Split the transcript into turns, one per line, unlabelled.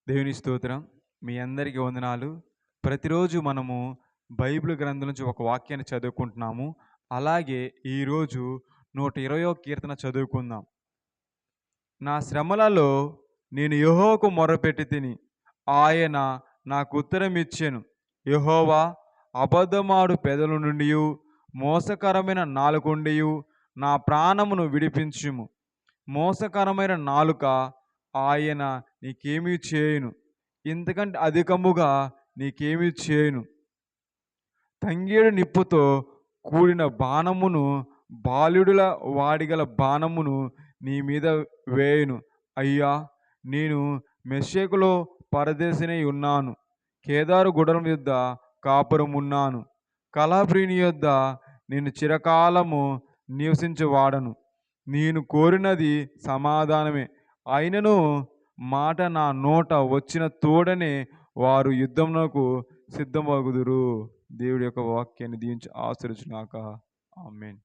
దేవుని స్తోత్రం. మీ అందరికీ వందనాలు. ప్రతిరోజు మనము బైబిల్ గ్రంథం నుంచి ఒక వాక్యాన్ని చదువుకుంటున్నాము. అలాగే ఈరోజు 120వ కీర్తన చదువుకుందాం. నా శ్రమలలో నేను యెహోవాకు మొర్రపెట్టితిని. ఆయన నాకు ఉత్తరమిచ్చెను. యెహోవా, అబద్ధమాడు పెదవుల నుండియు, మోసకరమైన నాలుక నుండియు నా ప్రాణమును విడిపించుము. మోసకరమైన నాలుక ఆయన నీకేమీ చేయను. ఇంతకంటే అధికముగా నీకేమీ చేయను. తంగేడు నిప్పుతో కూడిన బాణమును, బాలుడుల వాడిగల బాణమును నీ మీద వేయును. అయ్యా, నేను మెషెకులో పరదేశినై ఉన్నాను. కేదారు గుడారం యొద్ద కాపురమున్నాను. కలహప్రియుని యొద్ద నేను చిరకాలము నివసించువాడను. నేను కోరినది సమాధానమే. అయినను మాట నా నోట వచ్చిన తోడనే వారు యుద్ధమునకు సిద్ధమగుదురు. దేవుడి యొక్క వాక్యాన్ని దీవించి ఆశీర్వదించుగాక. ఆమేన్.